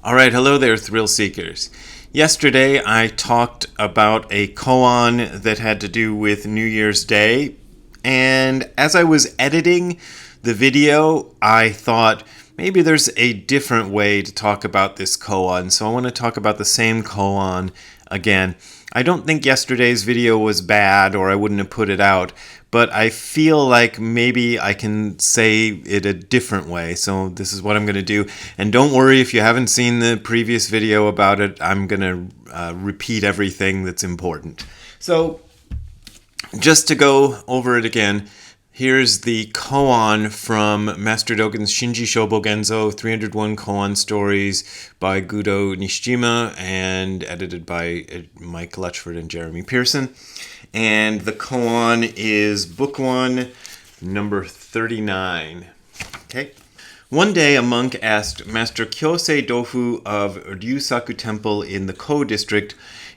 All right, hello there, thrill seekers. Yesterday I talked about a koan that had to do with New Year's Day, and as I was editing the video, I thought maybe there's a different way to talk about this koan, so I want to talk about the same koan again. I don't think yesterday's video was bad, or I wouldn't have put it out, but I feel like maybe I can say it a different way, so this is what I'm going to do. And don't worry if you haven't seen the previous video about it, I'm going to repeat everything that's important. So, just to go over it again, here's the koan from Master Dogen's Shinji Shobogenzo, 301 koan stories by Gudo Nishijima and edited by Mike Lutchford and Jeremy Pearson. And the koan is book 1, number 39. Okay. One day a monk asked Master Kyosei Dofu of Ryusaku Temple in the Ko district,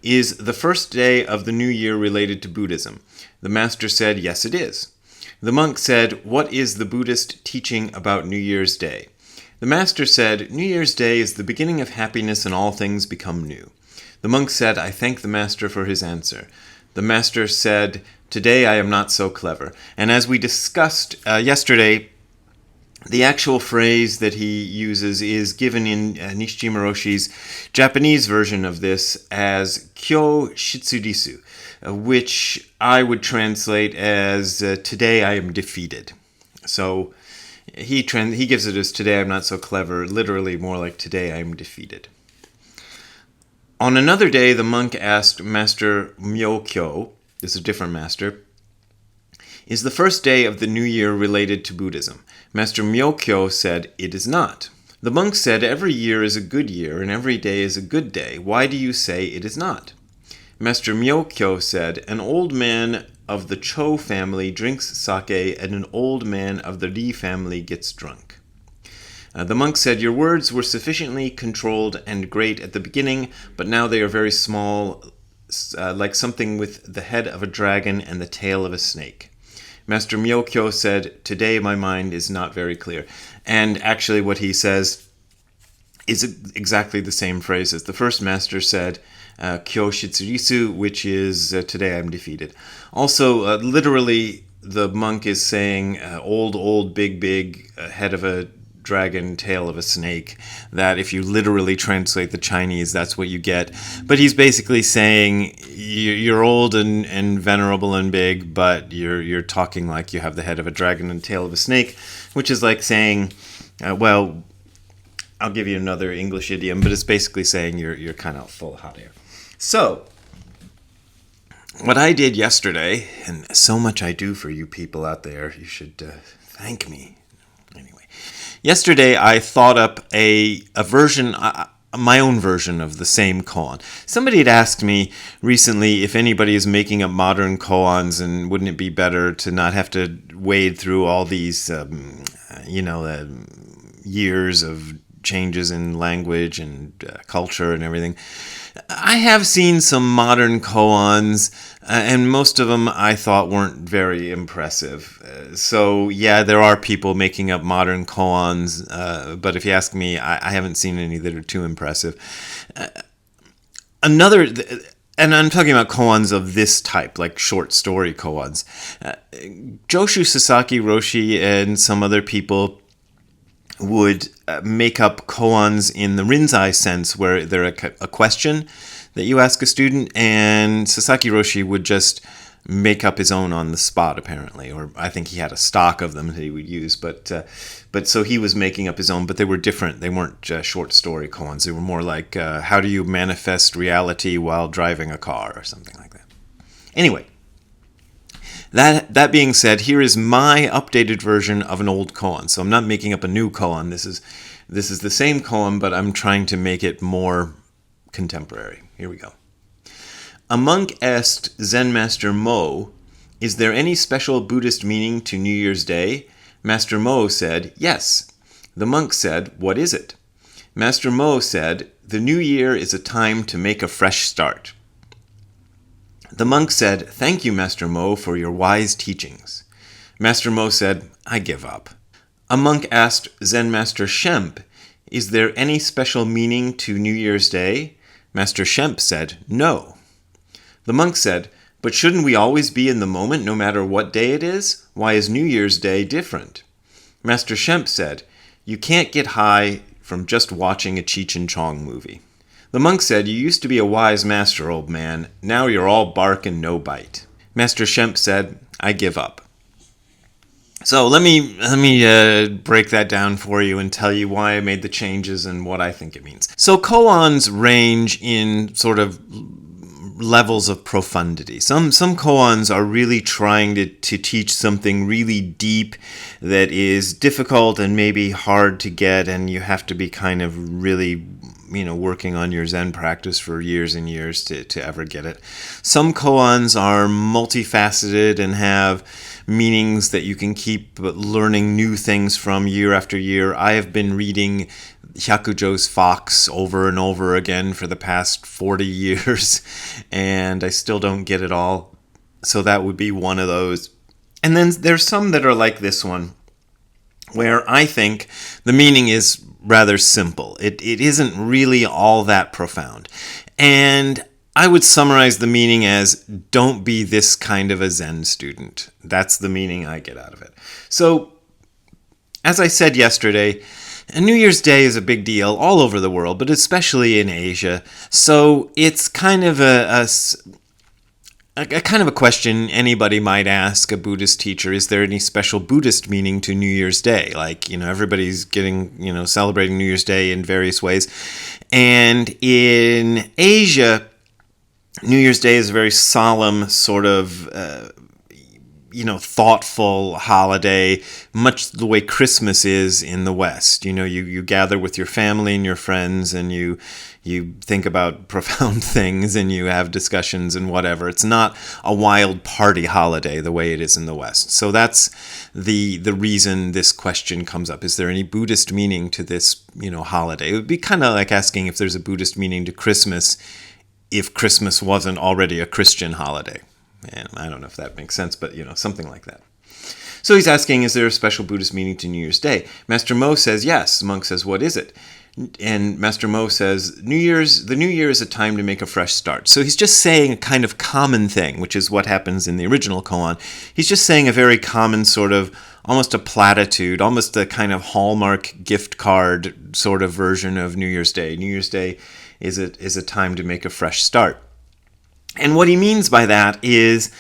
"Is the first day of the new year related to Buddhism?" The master said, "Yes, it is." The monk said, "What is the Buddhist teaching about New Year's Day?" The master said, "New Year's Day is the beginning of happiness and all things become new." The monk said, "I thank the master for his answer." The master said, "Today I am not so clever." And as we discussed yesterday, the actual phrase that he uses is given in Nishijima Roshi's Japanese version of this as Kyo Shitsurisu, which I would translate as "Today I am defeated." So he gives it as "Today I'm not so clever," literally more like "Today I am defeated." On another day, the monk asked Master Myokyo, this is a different master, "Is the first day of the new year related to Buddhism?" Master Myokyo said, "It is not." The monk said, "Every year is a good year and every day is a good day. Why do you say it is not?" Master Myokyo said, "An old man of the Cho family drinks sake and an old man of the Ri family gets drunk." The monk said, "Your words were sufficiently controlled and great at the beginning, but now they are very small, like something with the head of a dragon and the tail of a snake." Master Myokyo said, "Today my mind is not very clear." And actually what he says is exactly the same phrase as the first master said, Kyo Shitsurisu, which is "Today I'm defeated." Also, literally, the monk is saying old, big, head of a dragon, tail of a snake, that if you literally translate the Chinese, that's what you get. But he's basically saying you're old and venerable and big, but you're talking like you have the head of a dragon and tail of a snake, which is like saying, well, I'll give you another English idiom, but it's basically saying you're kind of full of hot air. So, what I did yesterday, and so much I do for you people out there, you should thank me. Anyway, yesterday I thought up a version, my own version of the same koan. Somebody had asked me recently if anybody is making up modern koans, and wouldn't it be better to not have to wade through all these, years of changes in language and culture and everything. I have seen some modern koans, and most of them I thought weren't very impressive. So yeah, there are people making up modern koans, but if you ask me, I haven't seen any that are too impressive. And I'm talking about koans of this type, like short story koans. Joshu Sasaki Roshi and some other people would make up koans in the Rinzai sense, where they're a question that you ask a student, and Sasaki Roshi would just make up his own on the spot, apparently, or I think he had a stock of them that he would use, but so he was making up his own, but they were different. They weren't short story koans. They were more like, how do you manifest reality while driving a car, or something like that. Anyway, that being said, here is my updated version of an old koan. So I'm not making up a new koan. This is the same koan, but I'm trying to make it more contemporary. Here we go. A monk asked Zen Master Mo, "Is there any special Buddhist meaning to New Year's Day?" Master Mo said, "Yes." The monk said, "What is it?" Master Mo said, "The new year is a time to make a fresh start." The monk said, "Thank you, Master Mo, for your wise teachings." Master Mo said, "I give up." A monk asked Zen Master Shemp, Is there any special meaning to New Year's Day? Master Shemp said, no. The monk said, but shouldn't we always be in the moment no matter what day it is? Why is New Year's Day different? Master Shemp said, you can't get high from just watching a Cheech and Chong movie. The monk said, you used to be a wise master, old man. Now you're all bark and no bite. Master Shemp said, I give up. So let me break that down for you and tell you why I made the changes and what I think it means. So koans range in sort of levels of profundity. Some koans are really trying to teach something really deep that is difficult and maybe hard to get, and you have to be kind of really working on your Zen practice for years and years to ever get it. Some koans are multifaceted and have meanings that you can keep learning new things from year after year. I have been reading Hyakujo's Fox over and over again for the past 40 years, and I still don't get it all. So that would be one of those. And then there's some that are like this one, where I think the meaning is rather simple. It isn't really all that profound. And I would summarize the meaning as, don't be this kind of a Zen student. That's the meaning I get out of it. So, as I said yesterday, New Year's Day is a big deal all over the world, but especially in Asia. So it's kind of a kind of a question anybody might ask a Buddhist teacher. Is there any special Buddhist meaning to New Year's Day? Like, everybody's getting, celebrating New Year's Day in various ways. And in Asia, New Year's Day is a very solemn sort of thoughtful holiday, much the way Christmas is in the West. You gather with your family and your friends, and you think about profound things, and you have discussions and whatever. It's not a wild party holiday the way it is in the West. So that's the reason this question comes up. Is there any Buddhist meaning to this, holiday? It would be kind of like asking if there's a Buddhist meaning to Christmas if Christmas wasn't already a Christian holiday. And I don't know if that makes sense, but, something like that. So he's asking, is there a special Buddhist meaning to New Year's Day? Master Mo says, yes. The monk says, what is it? And Master Mo says, the New Year is a time to make a fresh start. So he's just saying a kind of common thing, which is what happens in the original koan. He's just saying a very common sort of, almost a platitude, almost a kind of Hallmark gift card sort of version of New Year's Day. New Year's Day is a time to make a fresh start. And what he means by that is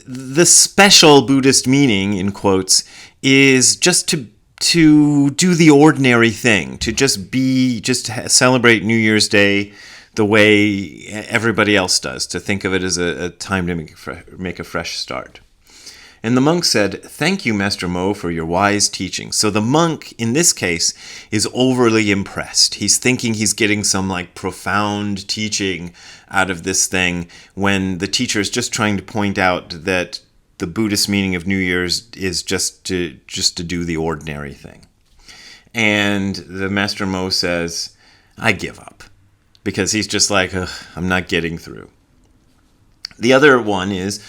the special Buddhist meaning, in quotes, is just to do the ordinary thing, to just celebrate New Year's Day the way everybody else does, to think of it as a time to make a fresh start. And the monk said, thank you, Master Mo, for your wise teaching. So the monk, in this case, is overly impressed. He's thinking he's getting some profound teaching out of this thing, when the teacher is just trying to point out that the Buddhist meaning of New Year's is just to do the ordinary thing. And the Master Mo says, I give up. Because he's just like, I'm not getting through. The other one is,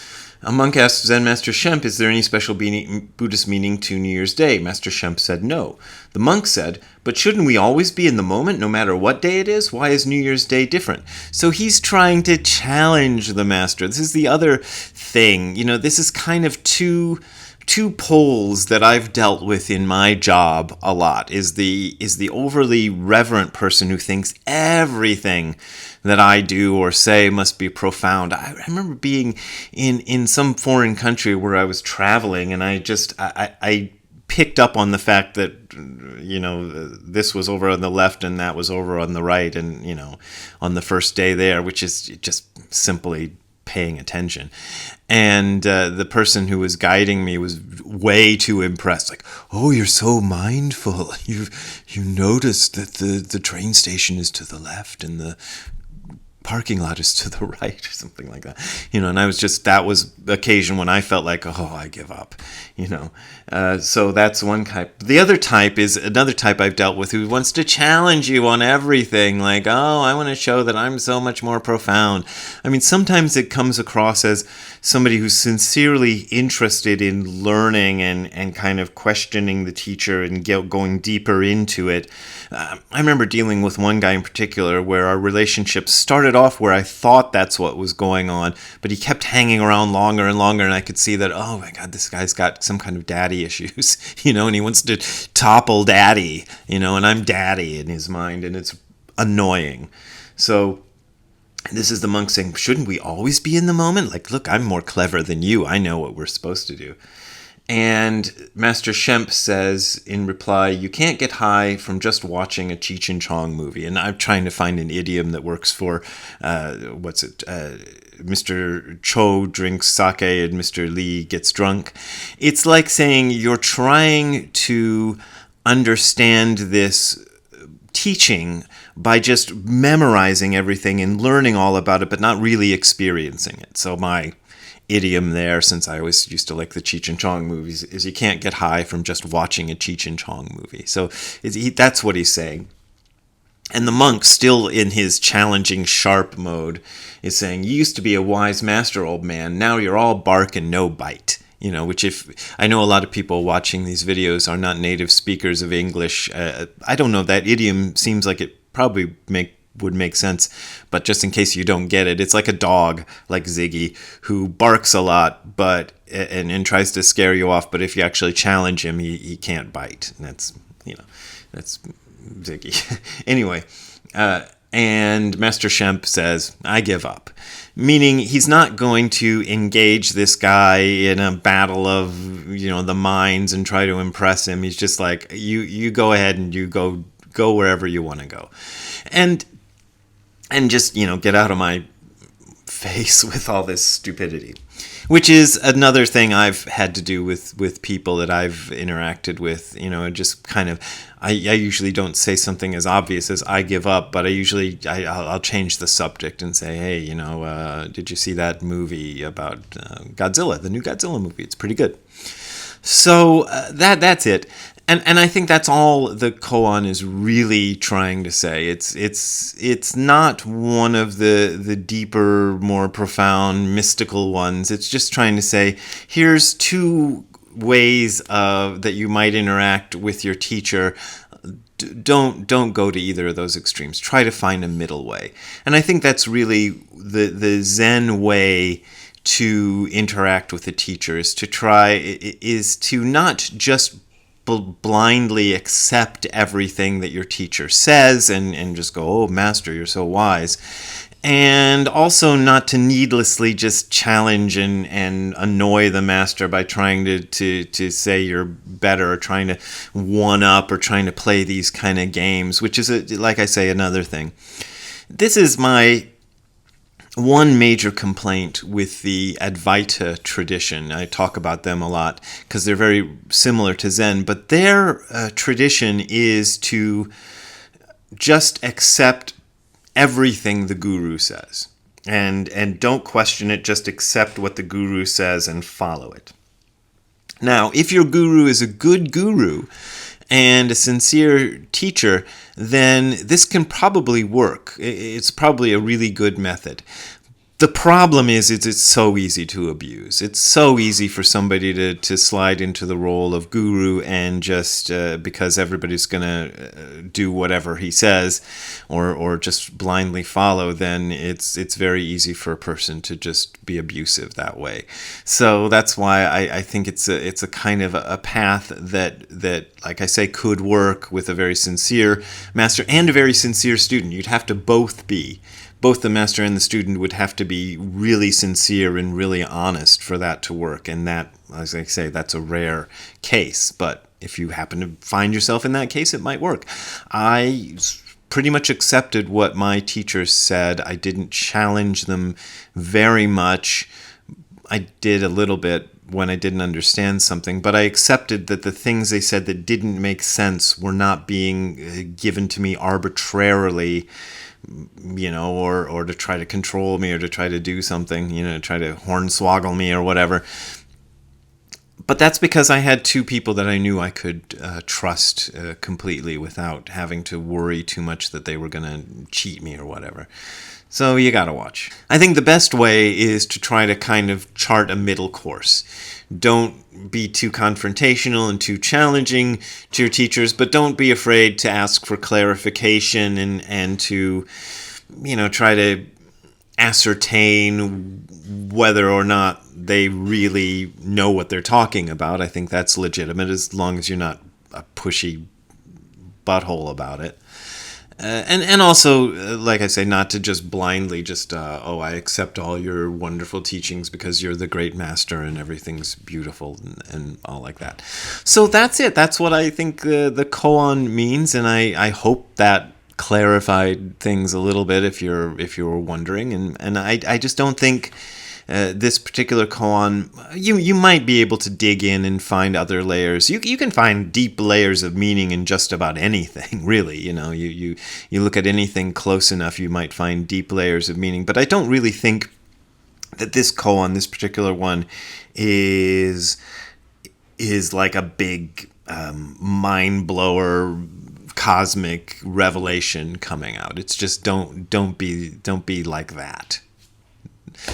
a monk asked Zen Master Shemp, is there any special Buddhist meaning to New Year's Day? Master Shemp said no. The monk said, but shouldn't we always be in the moment no matter what day it is? Why is New Year's Day different? So he's trying to challenge the master. This is the other thing. This is kind of two poles that I've dealt with in my job a lot. Is the overly reverent person who thinks everything that I do or say must be profound. I remember being in some foreign country where I was traveling, and I picked up on the fact that this was over on the left and that was over on the right, and on the first day there, which is just simply paying attention. And the person who was guiding me was way too impressed. Like, oh, you're so mindful. You noticed that the train station is to the left and the parking lot is to the right, or something like that. And that was the occasion when I felt like, oh, I give up. So that's one type. The other type is another type I've dealt with who wants to challenge you on everything. Like, oh, I want to show that I'm so much more profound. I mean, sometimes it comes across as somebody who's sincerely interested in learning and kind of questioning the teacher and going deeper into it. I remember dealing with one guy in particular where our relationship started off where I thought that's what was going on, but he kept hanging around longer and longer, and I could see that, oh my God, this guy's got some kind of daddy issues, and he wants to topple daddy, and I'm daddy in his mind, and it's annoying. So this is the monk saying, shouldn't we always be in the moment? Like, look, I'm more clever than you. I know what we're supposed to do. And Master Shemp says in reply, you can't get high from just watching a Cheech and Chong movie. And I'm trying to find an idiom that works for, Mr. Cho drinks sake and Mr. Lee gets drunk. It's like saying you're trying to understand this teaching by just memorizing everything and learning all about it, but not really experiencing it. So my idiom there, since I always used to like the Cheech and Chong movies, is you can't get high from just watching a Cheech and Chong movie. So that's what he's saying. And the monk, still in his challenging, sharp mode, is saying, you used to be a wise master, old man. Now you're all bark and no bite. Which if I know a lot of people watching these videos are not native speakers of English. I don't know, that idiom seems like it probably would make sense, but just in case you don't get it, it's like a dog, like Ziggy, who barks a lot, but and tries to scare you off. But if you actually challenge him, he can't bite. And that's Ziggy. Anyway, and Master Shemp says, I give up. Meaning he's not going to engage this guy in a battle of, the minds and try to impress him. He's just like, you go ahead and you go wherever you want to go. And just, get out of my face with all this stupidity. Which is another thing I've had to do with people that I've interacted with, just kind of, I usually don't say something as obvious as I give up, but I'll change the subject and say, hey, did you see that movie about Godzilla, the new Godzilla movie? It's pretty good. So that's it. And I think that's all the koan is really trying to say. It's not one of the deeper, more profound, mystical ones. It's just trying to say, here's two ways that you might interact with your teacher. Don't go to either of those extremes. Try to find a middle way. And I think that's really the Zen way to interact with a teacher, is to not just blindly accept everything that your teacher says and just go, oh, master, you're so wise. And also not to needlessly just challenge and annoy the master by trying to say you're better, or trying to one up, or trying to play these kind of games, which is, like I say, another thing. This is my one major complaint with the Advaita tradition. I talk about them a lot because they're very similar to Zen, but their tradition is to just accept everything the guru says. And don't question it, just accept what the guru says and follow it. Now, if your guru is a good guru and a sincere teacher, then this can probably work. It's probably a really good method. The problem is it's so easy to abuse. It's so easy for somebody to slide into the role of guru and just because everybody's going to do whatever he says or just blindly follow, then it's very easy for a person to just be abusive that way. So that's why I think it's a kind of a path that, like I say, could work with a very sincere master and a very sincere student. You'd have to both the master and the student would have to be really sincere and really honest for that to work. And that, as I say, that's a rare case. But if you happen to find yourself in that case, it might work. I pretty much accepted what my teachers said. I didn't challenge them very much. I did a little bit, when I didn't understand something, but I accepted that the things they said that didn't make sense were not being given to me arbitrarily, or to try to control me or to try to do something, try to hornswoggle me or whatever. But that's because I had two people that I knew I could trust completely without having to worry too much that they were going to cheat me or whatever. So you gotta watch. I think the best way is to try to kind of chart a middle course. Don't be too confrontational and too challenging to your teachers, but don't be afraid to ask for clarification and to, try to ascertain whether or not they really know what they're talking about. I think that's legitimate as long as you're not a pushy butthole about it. And also, like I say, not to just blindly I accept all your wonderful teachings because you're the great master and everything's beautiful and all like that. So that's it. That's what I think the koan means, and I hope that clarified things a little bit if you're wondering. And I just don't think this particular koan, you might be able to dig in and find other layers. You can find deep layers of meaning in just about anything, really. You look at anything close enough, you might find deep layers of meaning. But I don't really think that this koan, this particular one, is like a big mind blower, cosmic revelation coming out. It's just don't be like that.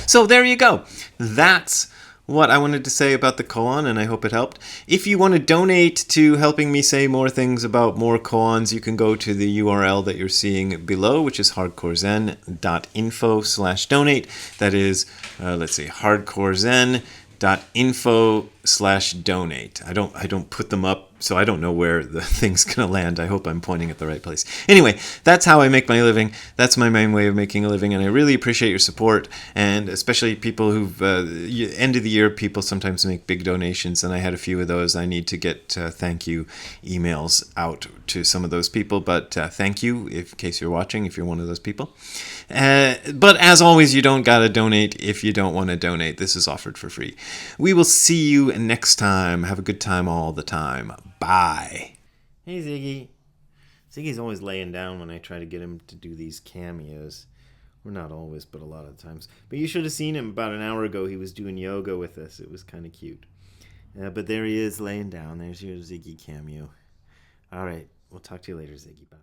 So there you go. That's what I wanted to say about the koan, and I hope it helped. If you want to donate to helping me say more things about more koans, you can go to the URL that you're seeing below, which is hardcorezen.info/donate. That is, hardcorezen.info/donate. I don't put them up, so I don't know where the thing's going to land. I hope I'm pointing at the right place. Anyway, that's how I make my living. That's my main way of making a living, and I really appreciate your support, and especially people who've, end of the year, people sometimes make big donations, and I had a few of those. I need to get thank you emails out to some of those people, but thank you, in case you're watching, if you're one of those people. But as always, you don't gotta donate if you don't want to donate. This is offered for free. We will see you next time. Have a good time all the time. Bye. Hey, Ziggy. Ziggy's always laying down when I try to get him to do these cameos. Well, not always, but a lot of times. But you should have seen him about an hour ago. He was doing yoga with us. It was kind of cute. But there he is laying down. There's your Ziggy cameo. All right. We'll talk to you later, Ziggy. Bye.